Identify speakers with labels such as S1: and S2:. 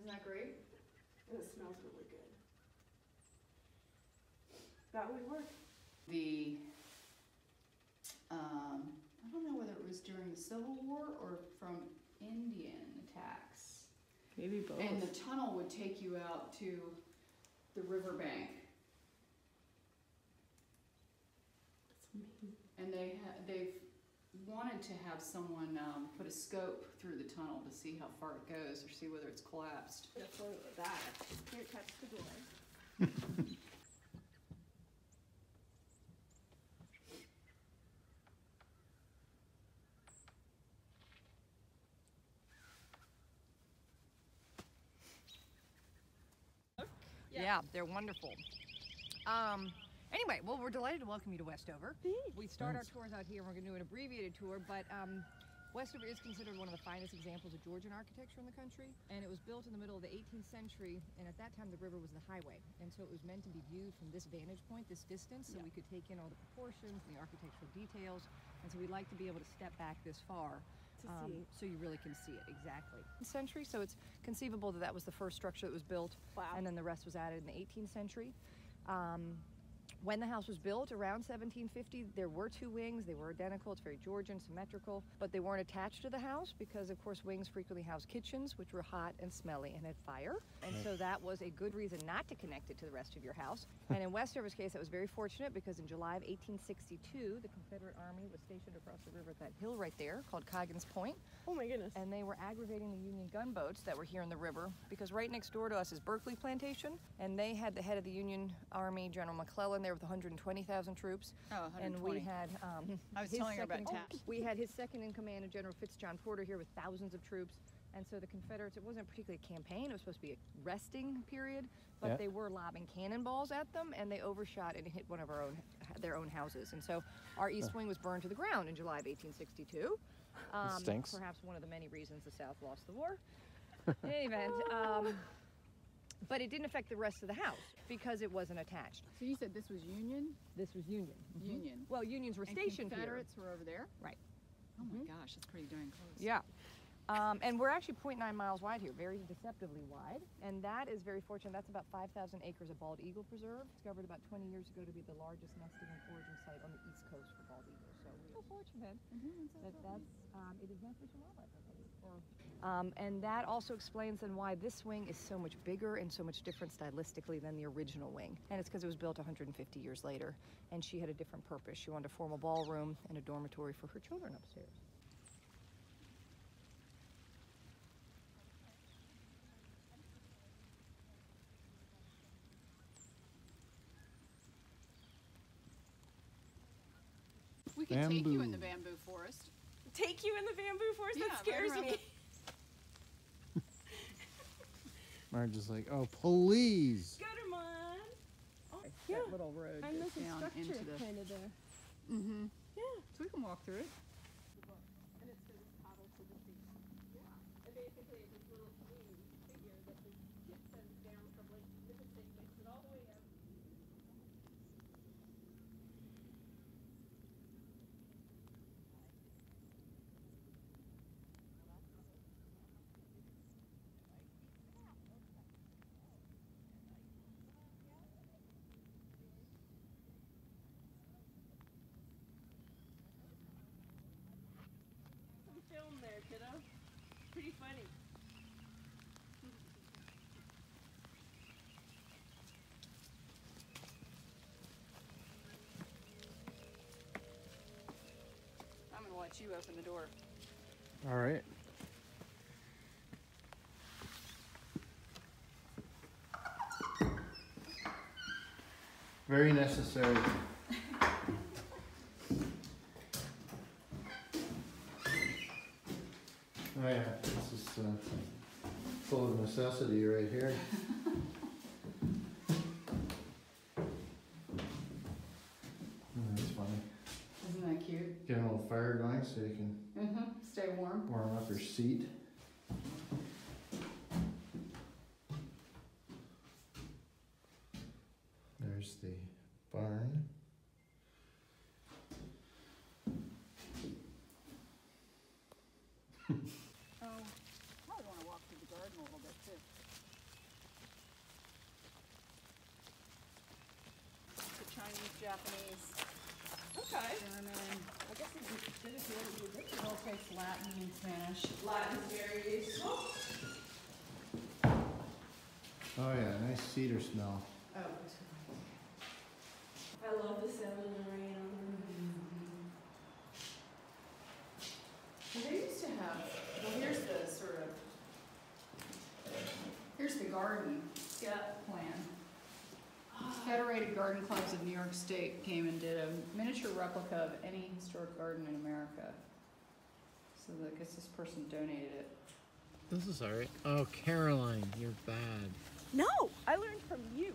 S1: Isn't that great?
S2: And it smells really good. That would work.
S1: I don't know whether it was during the Civil War or from Indian attacks.
S2: Maybe both.
S1: And the tunnel would take you out to the riverbank.
S2: That's amazing.
S1: And they've wanted to have someone put a scope through the tunnel to see how far it goes or see whether it's collapsed.
S2: That's one of that. Here, touch the door.
S3: Yeah, they're wonderful. Anyway, well, we're delighted to welcome you to Westover. We start our tours out here, and we're going to do an abbreviated tour, but Westover is considered one of the finest examples of Georgian architecture in the country, and it was built in the middle of the 18th century, and at that time the river was the highway, and so it was meant to be viewed from this vantage point, this distance, so we could take in all the proportions and the architectural details, and so we'd like to be able to step back this far so you really can see it exactly. Century, so it's conceivable that that was the first structure that was built, and then the rest was added in the 18th century. When the house was built around 1750, there were two wings. They were identical. It's very Georgian, symmetrical, but they weren't attached to the house because, of course, wings frequently house kitchens, which were hot and smelly and had fire. And so that was a good reason not to connect it to the rest of your house. And in Westover's case, that was very fortunate because in July of 1862, the Confederate Army was stationed across the river at that hill right there called Coggins Point.
S2: Oh my goodness.
S3: And they were aggravating the Union gunboats that were here in the river because right next door to us is Berkeley Plantation, and they had the head of the Union Army, General McClellan, there with 120,000 troops.
S1: Oh, 120.
S3: And we had
S1: I was telling her about taps.
S3: we had his second in command, General Fitzjohn Porter, here with thousands of troops. And so the Confederates, it wasn't particularly a campaign, it was supposed to be a resting period, but they were lobbing cannonballs at them, and they overshot and hit one of their own houses. And so our east wing was burned to the ground in July of 1862.
S4: Stinks.
S3: Perhaps one of the many reasons the South lost the war. In any event, but it didn't affect the rest of the house because it wasn't attached.
S1: So you said this was Union?
S3: This was Union.
S1: Union.
S3: Well, Unions were
S1: And
S3: stationed
S1: Confederates
S3: here.
S1: were over there?
S3: Right.
S1: Oh my gosh, that's pretty darn close.
S3: Yeah. And we're actually 0.9 miles wide here, very deceptively wide. And that is very fortunate. That's about 5,000 acres of bald eagle preserve, discovered about 20 years ago to be the largest nesting and foraging site on the east coast for bald eagles. So we're so fortunate that it is not fish and wildlife. And that also explains then why this wing is so much bigger and so much different stylistically than the original wing. And it's because it was built 150 years later, and she had a different purpose. She wanted a formal ballroom and a dormitory for her children upstairs.
S1: We could take you in the bamboo forest.
S2: Take you in the bamboo forest?
S1: Yeah,
S2: That scares
S1: right
S2: me.
S4: Marge is like, oh, please.
S2: Go to mine. Oh,
S1: Yeah. That little road
S2: I
S1: goes
S2: know the
S1: down
S2: structure
S1: into the...
S2: kind of there.
S1: Mm-hmm.
S2: Yeah.
S1: So we can walk through it.
S2: And it's this paddle to the sea. Yeah. And basically it's this little swing figure that the ship sends down from Lake Nipissing, makes it all the way up. Some film there, kiddo. Pretty funny.
S1: I'm going to let you open the door.
S4: All right. Very necessary. Oh yeah, this is full of necessity right here. That's funny.
S1: Isn't that cute?
S4: Get a little fire going so you can
S1: Stay warm.
S4: warm up your seat. There's the barn.
S1: Oh, probably want to walk through the garden a little bit too. Chinese, Japanese,
S2: Okay.
S1: German.
S2: I guess it's good if you want to do this.
S1: It all takes Latin and Spanish.
S2: Latin's very useful.
S4: Oh yeah, nice cedar smell.
S1: Oh,
S2: I love the sound of the rain on the roof.
S1: well, they used to have, well, here's the garden plan. Federated Garden Clubs of New York State came and did a miniature replica of any historic garden in America. So I guess this person donated it.
S5: This is alright. Oh, Caroline, you're bad.
S2: No, I learned from you.